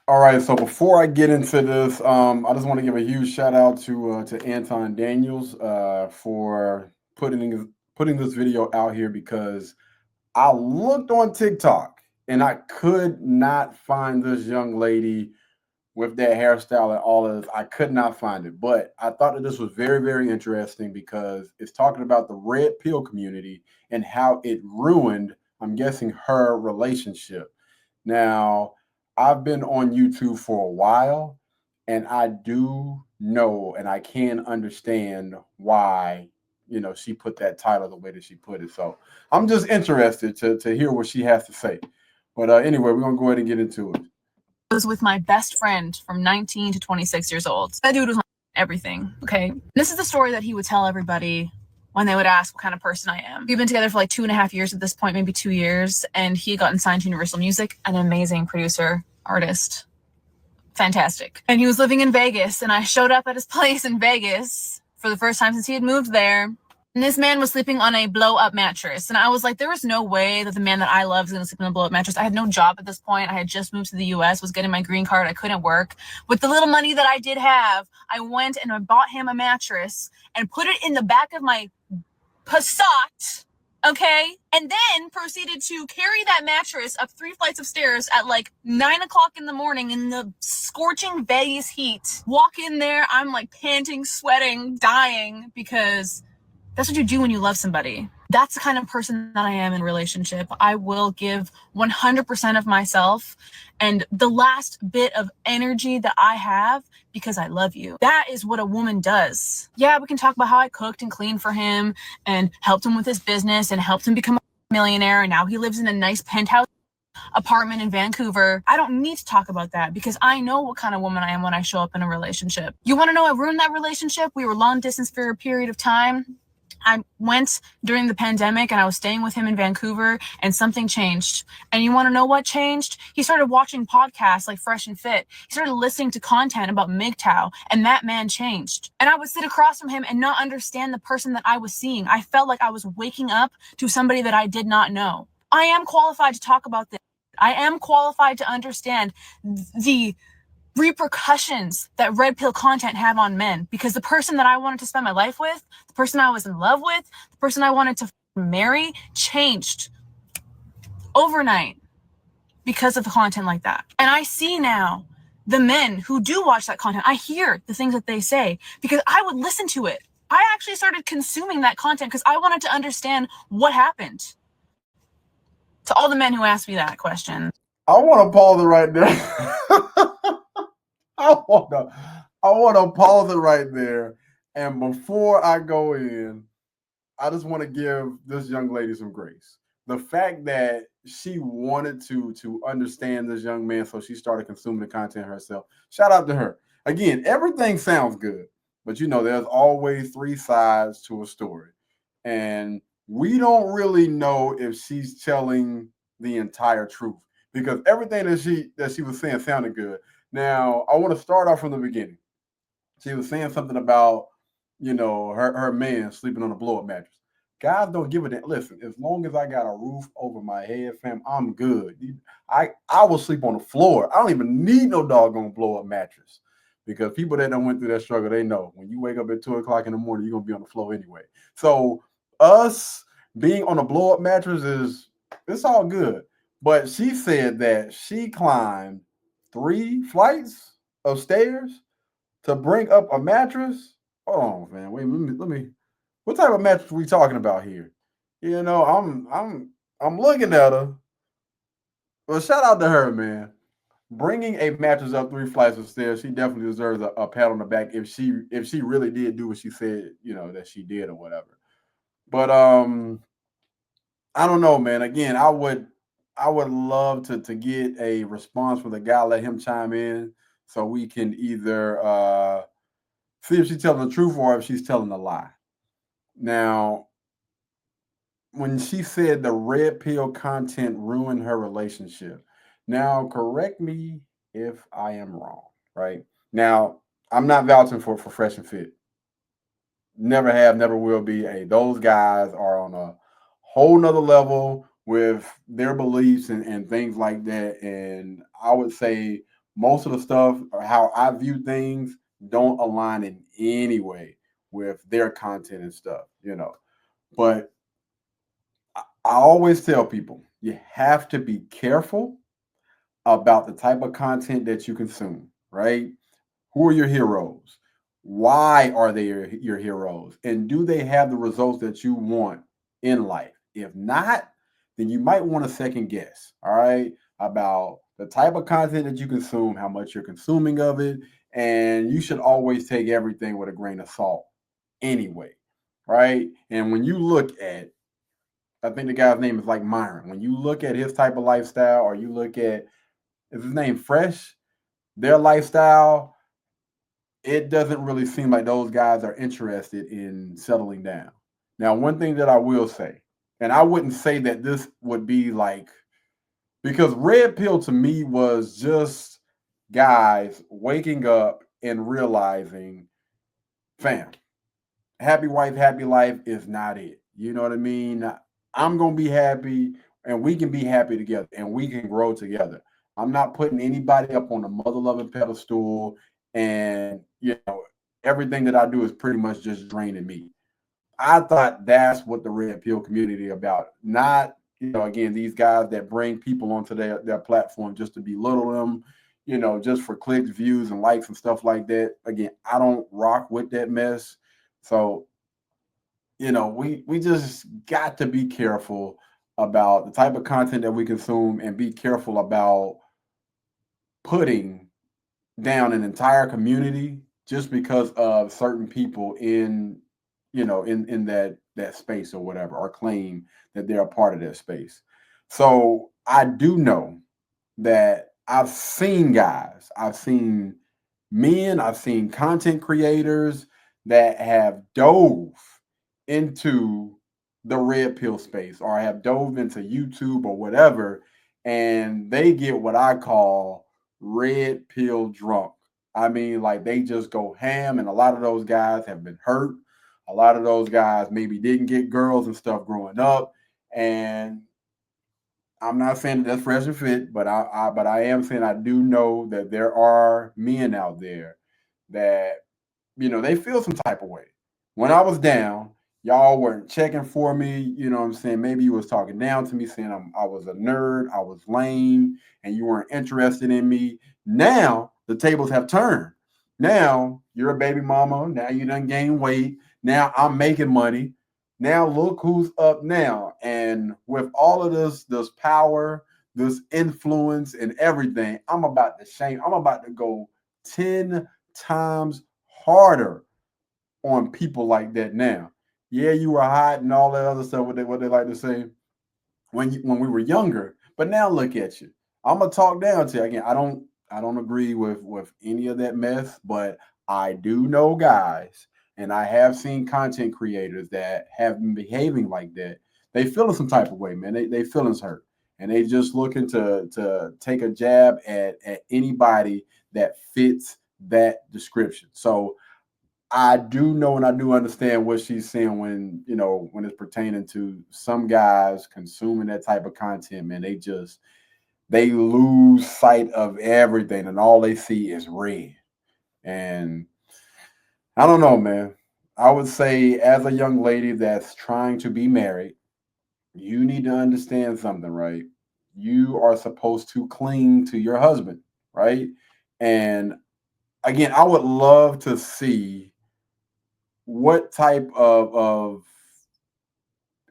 All right, so before I get into this, I just want to give a huge shout out to Anton Daniels for putting this video out here because I looked on TikTok and I could not find this young lady with that hairstyle and all of this. I could not find it, but I thought that this was very, very interesting because it's talking about the red pill community and how it ruined, I'm guessing, her relationship. Now, I've been on YouTube for a while, and I do know and I can understand why, she put that title the way that she put it. So I'm just interested to hear what she has to say. But anyway, we're going to go ahead and get into it. I was with my best friend from 19 to 26 years old. That dude was everything, okay? This is the story that he would tell everybody when they would ask what kind of person I am. We've been together for like 2.5 years at this point, maybe 2 years, and he had gotten signed to Universal Music, an amazing producer, artist, fantastic. And he was living in Vegas, and I showed up at his place in Vegas for the first time since he had moved there. And this man was sleeping on a blow-up mattress. And I was like, there was no way that the man that I love is going to sleep on a blow-up mattress. I had no job at this point. I had just moved to the U.S., was getting my green card. I couldn't work. With the little money that I did have, I went and I bought him a mattress and put it in the back of my Passat, okay? And then proceeded to carry that mattress up 3 flights of stairs at like 9 o'clock in the morning in the scorching Vegas heat. Walk in there, I'm like panting, sweating, dying because that's what you do when you love somebody. That's the kind of person that I am in a relationship. I will give 100% of myself and the last bit of energy that I have because I love you. That is what a woman does. Yeah, we can talk about how I cooked and cleaned for him and helped him with his business and helped him become a millionaire. And now he lives in a nice penthouse apartment in Vancouver. I don't need to talk about that because I know what kind of woman I am when I show up in a relationship. You want to know what ruined that relationship? We were long distance for a period of time. I went during the pandemic and I was staying with him in Vancouver and something changed. And you want to know what changed? He started watching podcasts like Fresh and Fit. He started listening to content about MGTOW and that man changed. And I would sit across from him and not understand the person that I was seeing. I felt like I was waking up to somebody that I did not know. I am qualified to talk about this. I am qualified to understand the repercussions that red pill content have on men because the person that I wanted to spend my life with, the person I was in love with, the person I wanted to marry changed overnight because of the content like that. And I see now the men who do watch that content. I hear the things that they say because I would listen to it. I actually started consuming that content because I wanted to understand what happened. To all the men who asked me that question, I want to pause it right there. I want to pause it right there. And before I go in, I just want to give this young lady some grace. The fact that she wanted to understand this young man, so she started consuming the content herself. Shout out to her. Again, everything sounds good, but there's always three sides to a story, and we don't really know if she's telling the entire truth because everything that she was saying sounded good. Now, I want to start off from the beginning. She was saying something about, her man sleeping on a blow up mattress. Guys don't give a damn. Listen, as long as I got a roof over my head, fam, I'm good. I will sleep on the floor. I don't even need no doggone blow up mattress. Because people that don't went through that struggle, they know when you wake up at 2 o'clock in the morning, you're gonna be on the floor anyway. So us being on a blow up mattress it's all good. But she said that she climbed 3 flights of stairs to bring up a mattress. Hold on, man. Wait, let me. What type of mattress are we talking about here? I'm looking at her. Well, shout out to her, man. Bringing a mattress up 3 flights of stairs, she definitely deserves a pat on the back if she really did do what she said, that she did or whatever. But I don't know, man. Again, I would love to get a response from the guy. Let him chime in so we can either see if she's telling the truth or if she's telling a lie. Now, when she said the red pill content ruined her relationship, now correct me if I am wrong, right? Now, I'm not vouching for Fresh and Fit. Never have, never will be. Hey, those guys are on a whole nother level with their beliefs and things like that. And I would say most of the stuff or how I view things don't align in any way with their content and stuff, you know. But I always tell people you have to be careful about the type of content that you consume, right? Who are your heroes? Why are they your heroes? And do they have the results that you want in life? If not, then you might want to second guess, all right, about the type of content that you consume, how much you're consuming of it. And you should always take everything with a grain of salt anyway, right? And when you look at, I think the guy's name is like Myron, when you look at his type of lifestyle, or you look at, is his name Fresh? Their lifestyle, it doesn't really seem like those guys are interested in settling down. Now, one thing that I will say, and I wouldn't say that this would be like, because Red Pill to me was just guys waking up and realizing, fam, happy wife, happy life is not it. You know what I mean? I'm going to be happy and we can be happy together and we can grow together. I'm not putting anybody up on a mother loving pedestal, and, you know, everything that I do is pretty much just draining me. I thought that's what the Red Pill community about. Not, you know, again, these guys that bring people onto their platform just to belittle them, you know, just for clicks, views, and likes and stuff like that. Again, I don't rock with that mess. So, you know, we just got to be careful about the type of content that we consume, and be careful about putting down an entire community just because of certain people in, you know, in that space or whatever, or claim that they're a part of that space. So I do know that I've seen men, I've seen content creators that have dove into the red pill space, or have dove into YouTube or whatever, and they get what I call red pill drunk. I mean, like, they just go ham, and a lot of those guys have been hurt. A lot of those guys maybe didn't get girls and stuff growing up, and I'm not saying that that's fresh and fit, but I am saying I do know that there are men out there that, you know, they feel some type of way. When I was down, y'all weren't checking for me. You know what I'm saying? Maybe you was talking down to me, saying I was a nerd, I was lame, and you weren't interested in me. Now the tables have turned. Now you're a baby mama. Now you done gained weight. Now I'm making money. Now look who's up now. And with all of this power, this influence and everything, I'm about to go 10 times harder on people like that now. Yeah, you were hot and all that other stuff, what they like to say when we were younger. But now look at you. I'm gonna talk down to you again. I don't agree with any of that mess, but I do know guys, and I have seen content creators that have been behaving like that. They feeling some type of way, man. They feelings hurt, and they just looking to take a jab at anybody that fits that description. So I do know and I do understand what she's saying when, you know, when it's pertaining to some guys consuming that type of content, man. They lose sight of everything, and all they see is red. And I don't know, man. I would say, as a young lady that's trying to be married, you need to understand something, right? You are supposed to cling to your husband, right? And again, I would love to see what type of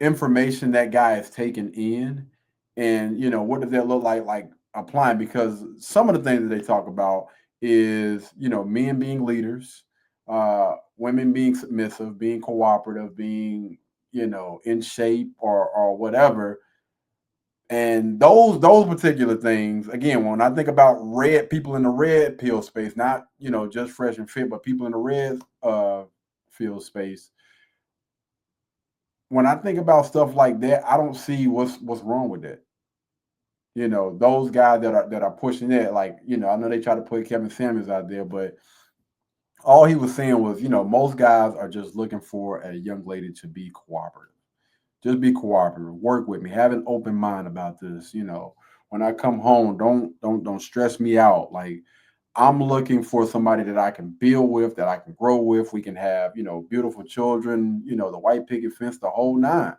information that guy is taking in, and, you know, what does that look like applying, because some of the things that they talk about is, you know, men being leaders, women being submissive, being cooperative, being, you know, in shape or whatever. And those particular things, again, when I think about red people in the red pill space, not, you know, just fresh and fit, but people in the red field space, when I think about stuff like that, I don't see what's wrong with that. You know, those guys that are pushing it, like, you know, I know they try to put Kevin Samuels out there, but all he was saying was, you know, most guys are just looking for a young lady to be cooperative. Just be cooperative. Work with me. Have an open mind about this. You know, when I come home, don't stress me out. Like, I'm looking for somebody that I can build with, that I can grow with. We can have, beautiful children, the white picket fence, the whole nine.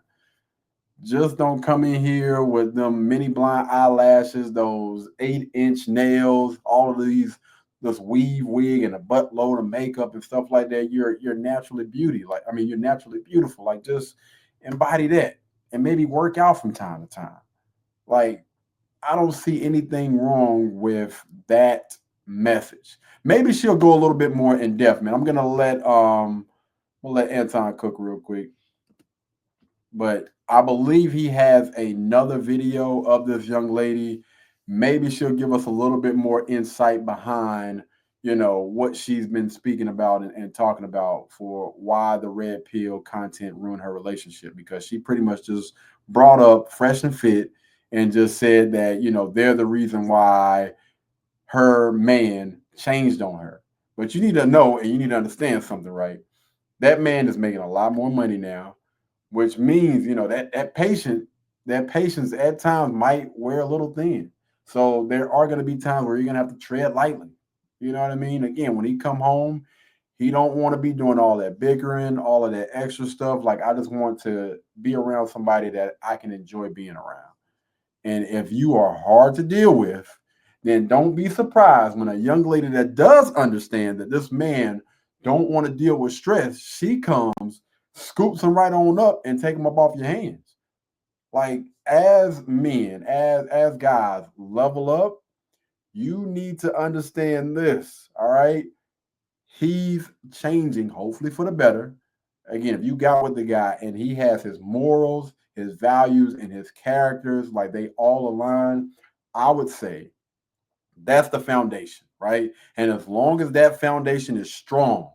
Just don't come in here with them mini blind eyelashes, those 8-inch nails, all of this weave wig and a buttload of makeup and stuff like that. You're naturally you're naturally beautiful. Like, just embody that and maybe work out from time to time. Like, I don't see anything wrong with that message. Maybe she'll go a little bit more in depth, man. I'm gonna we'll let Anton cook real quick. But I believe he has another video of this young lady. Maybe she'll give us a little bit more insight behind, what she's been speaking about and talking about for why the red pill content ruined her relationship, because she pretty much just brought up Fresh and Fit and just said that, they're the reason why her man changed on her. But you need to know and you need to understand something, right? That man is making a lot more money now, which means, that patience at times might wear a little thin. So there are going to be times where you're going to have to tread lightly. You know what I mean? Again, when he come home, he don't want to be doing all that bickering, all of that extra stuff. Like, I just want to be around somebody that I can enjoy being around. And if you are hard to deal with, then don't be surprised when a young lady that does understand that this man don't want to deal with stress, she comes, scoops him right on up and take him up off your hands. Like, as men, as guys, level up. You need to understand this. All right. He's changing, hopefully for the better. Again, if you got with the guy and he has his morals, his values, and his characters, like they all align, I would say that's the foundation, right? And as long as that foundation is strong,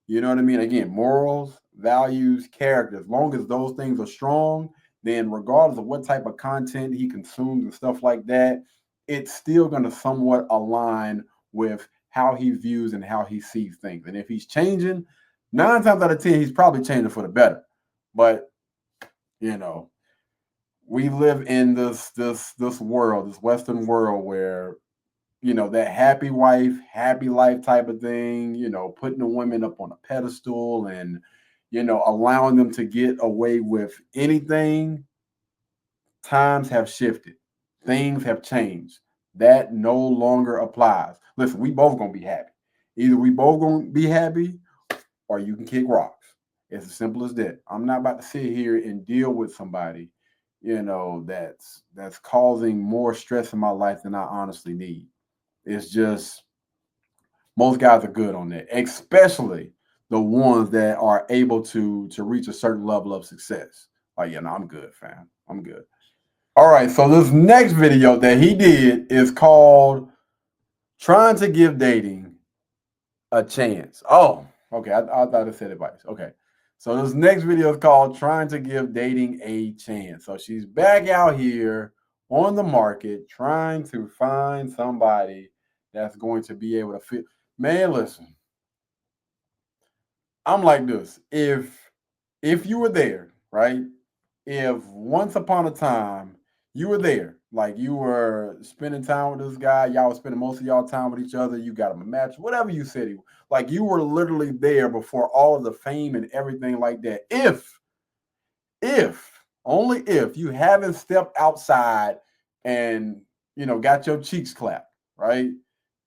you know what I mean? Again, morals, values, character, as long as those things are strong, then regardless of what type of content he consumes and stuff like that, it's still going to somewhat align with how he views and how he sees things. And if he's changing, 9 times out of 10, he's probably changing for the better. But, we live in this world, this Western world where that happy wife, happy life type of thing, putting the women up on a pedestal and, allowing them to get away with anything. Times have shifted. Things have changed. That no longer applies. Listen, we both gonna be happy. Either we both gonna be happy or you can kick rocks. It's as simple as that. I'm not about to sit here and deal with somebody, that's causing more stress in my life than I honestly need. It's just, most guys are good on that, especially the ones that are able to reach a certain level of success. Like, no, I'm good, fam. I'm good. All right, so this next video that he did is called "Trying to Give Dating a Chance." Oh, okay. I thought it said advice. Okay. So this next video is called "Trying to Give Dating a Chance." So she's back out here on the market trying to find somebody that's going to be able to fit. Man, listen. I'm like this. If you were there, right? If once upon a time you were there, like you were spending time with this guy, y'all were spending most of y'all time with each other, you got him a match, whatever you said, like you were literally there before all of the fame and everything like that. If only if you haven't stepped outside and got your cheeks clapped, right?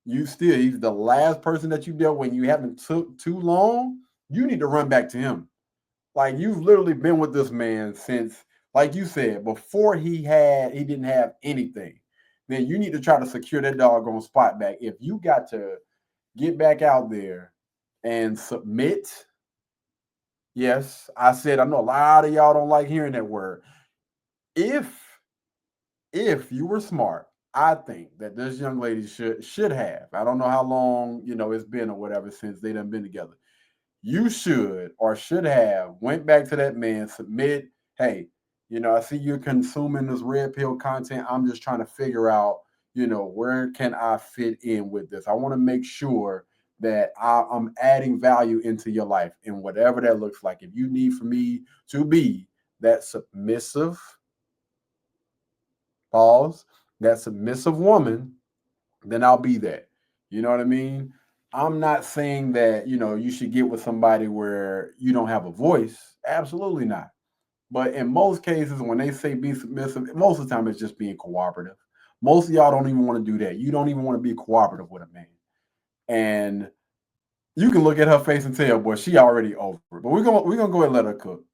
He's the last person that you dealt when you haven't took too long. You need to run back to him. Like, you've literally been with this man since, like you said, before he didn't have anything. Then you need to try to secure that doggone spot back. If you got to get back out there and submit, yes, I said, I know a lot of y'all don't like hearing that word. If you were smart, I think that this young lady should have. I don't know how long, it's been or whatever since they done been together. You should or should have went back to that man, submit, hey, I see you're consuming this red pill content. I'm just trying to figure out, where can I fit in with this? I want to make sure that I'm adding value into your life and whatever that looks like. If you need for me to be that submissive, that submissive woman, then I'll be that. You know what I mean? I'm not saying that, you should get with somebody where you don't have a voice. Absolutely not. But in most cases, when they say be submissive, most of the time it's just being cooperative. Most of y'all don't even want to do that. You don't even want to be cooperative with a man. And you can look at her face and tell, boy, she already over it. But we're gonna go ahead and let her cook.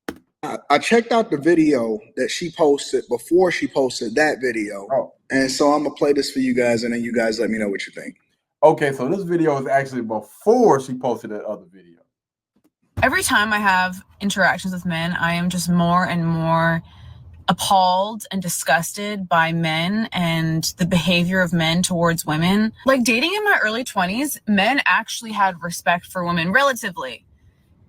I checked out the video that she posted before she posted that video. Oh. And so I'm gonna play this for you guys, and then you guys let me know what you think. Okay, so this video is actually before she posted that other video. Every time I have interactions with men, I am just more and more appalled and disgusted by men and the behavior of men towards women. Like dating in my early 20s, men actually had respect for women relatively.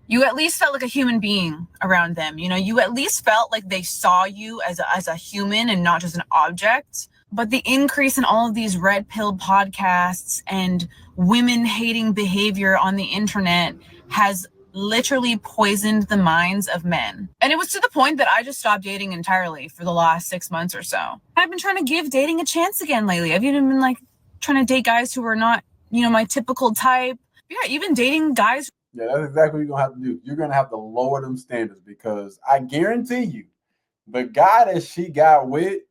You at least felt like a human being around them. You at least felt like they saw you as a human and not just an object. But the increase in all of these red pill podcasts and women hating behavior on the internet has literally poisoned the minds of men. And it was to the point that I just stopped dating entirely for the last 6 months or so. I've been trying to give dating a chance again lately. I've even been trying to date guys who are not, my typical type. Yeah, even dating guys. Yeah, that's exactly what you're gonna have to do. You're gonna have to lower them standards, because I guarantee you, the guy that she got with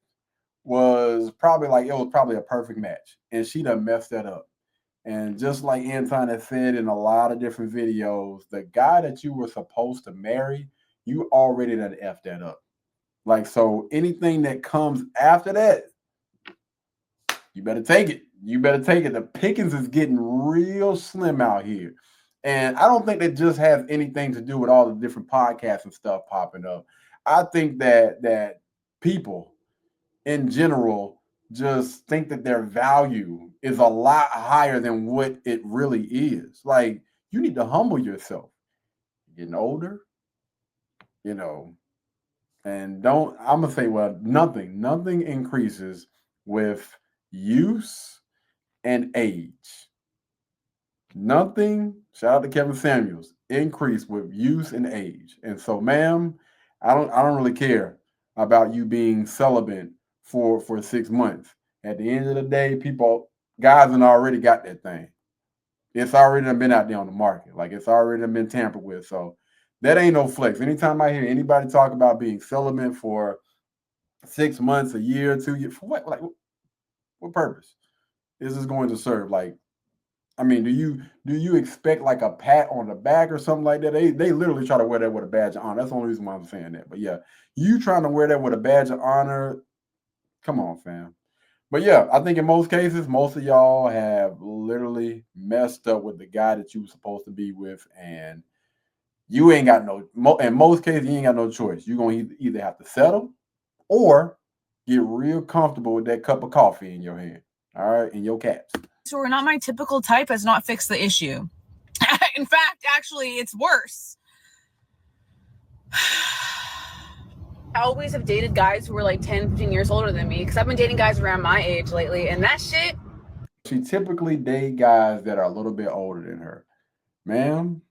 was probably a perfect match, and she done messed that up. And just like Anton has said in a lot of different videos, the guy that you were supposed to marry, you already done effed that up. So anything that comes after that, you better take it. You better take it. The pickings is getting real slim out here. And I don't think that just has anything to do with all the different podcasts and stuff popping up. I think that people in general just think that their value is a lot higher than what it really is. You need to humble yourself. You're getting older, and I'm gonna say, well, nothing increases with use and age. Nothing, shout out to Kevin Samuels, increase with use and age. And so, ma'am, I don't really care about you being celibate for 6 months. At the end of the day, guys have already got that thing. It's already been out there on the market. It's already been tampered with. So that ain't no flex. Anytime I hear anybody talk about being celibate for 6 months, a year, 2 years, for what? What purpose is this going to serve? Do you expect a pat on the back or something like that? They literally try to wear that with a badge of honor. That's the only reason why I'm saying that. But yeah, you trying to wear that with a badge of honor? Come on, fam. But yeah, I think in most cases, most of y'all have literally messed up with the guy that you were supposed to be with, and you ain't got in most cases, you ain't got no choice. You're going to either have to settle or get real comfortable with that cup of coffee in your hand, all right, in your caps. So we're not my typical type has not fixed the issue. In fact, actually, it's worse. I always have dated guys who were 10, 15 years older than me, because I've been dating guys around my age lately, and that shit. She typically date guys that are a little bit older than her. Ma'am,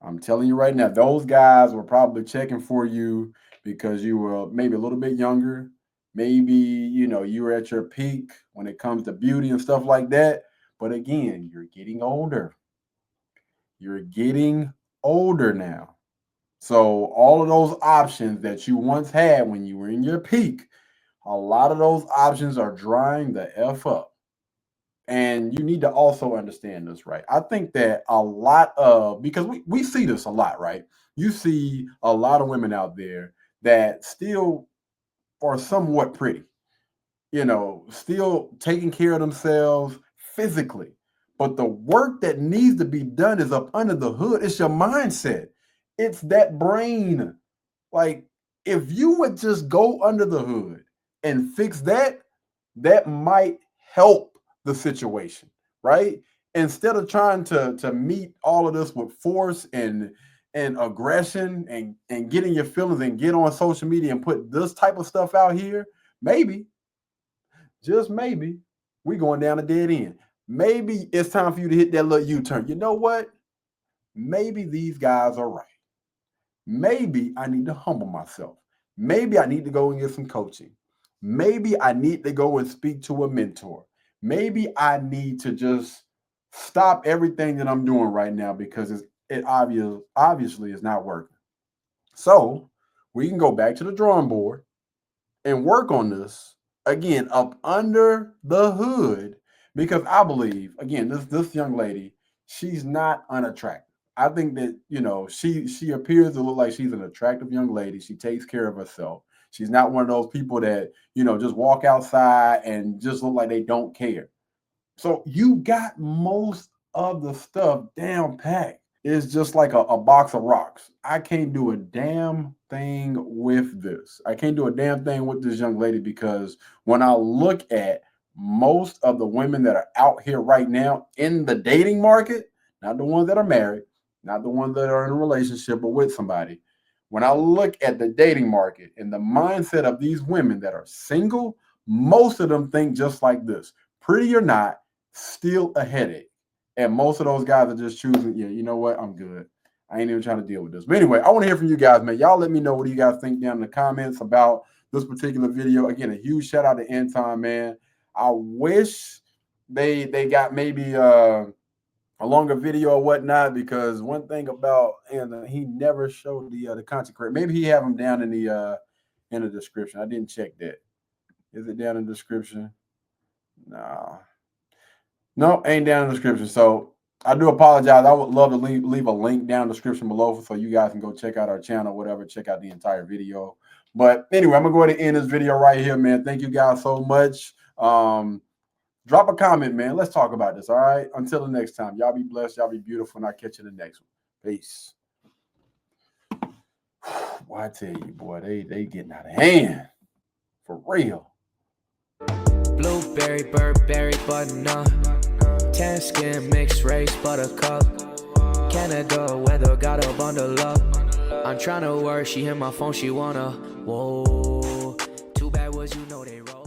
I'm telling you right now, those guys were probably checking for you because you were maybe a little bit younger. Maybe, you were at your peak when it comes to beauty and stuff like that. But again, you're getting older. You're getting older now. So all of those options that you once had when you were in your peak, a lot of those options are drying the F up. And you need to also understand this, right? I think that because we see this a lot, right? You see a lot of women out there that still are somewhat pretty, still taking care of themselves physically. But the work that needs to be done is up under the hood. It's your mindset. It's that brain. If you would just go under the hood and fix that, that might help the situation, right? Instead of trying to meet all of this with force and aggression and getting your feelings and get on social media and put this type of stuff out here, maybe, just maybe, we're going down a dead end. Maybe it's time for you to hit that little U-turn. You know what? Maybe these guys are right. Maybe I need to humble myself. Maybe I need to go and get some coaching. Maybe I need to go and speak to a mentor. Maybe I need to just stop everything that I'm doing right now because it obviously is not working. So we can go back to the drawing board and work on this again up under the hood, because I believe, again, this young lady, she's not unattractive. I think that, you know, she appears to look like she's an attractive young lady. She takes care of herself. She's not one of those people that, you know, just walk outside and just look like they don't care. So you got most of the stuff down packed. It's just like a box of rocks. I can't do a damn thing with this. I can't do a damn thing with this young lady, because when I look at most of the women that are out here right now in the dating market, not the ones that are married, not the ones that are in a relationship or with somebody. When I look at the dating market and the mindset of these women that are single, most of them think just like this. Pretty or not, still a headache. And most of those guys are just choosing, yeah, you know what? I'm good. I ain't even trying to deal with this. But anyway, I want to hear from you guys, man. Y'all let me know, what do you guys think down in the comments about this particular video. Again, a huge shout out to Anton, man. I wish they got maybe a longer video or whatnot, because one thing about, and he never showed the content creator. Maybe he have them down in the description. I didn't check that. Is it down in the description? Nah. No, ain't down in the description. So I do apologize. I would love to leave a link down in the description below so you guys can go check out our channel, whatever, check out the entire video. But anyway, I'm gonna go ahead and end this video right here, man. Thank you guys so much. Drop a comment, man. Let's talk about this. All right. Until the next time, y'all be blessed. Y'all be beautiful. And I'll catch you in the next one. Peace. Boy, I tell you, boy, they getting out of hand. For real. Blueberry, Burberry, button-up. Tan skin, mixed race, buttercup. Canada weather, got a bundle up. I'm tryna work, she hit my phone, she wanna. Whoa, too bad was, you know they roll.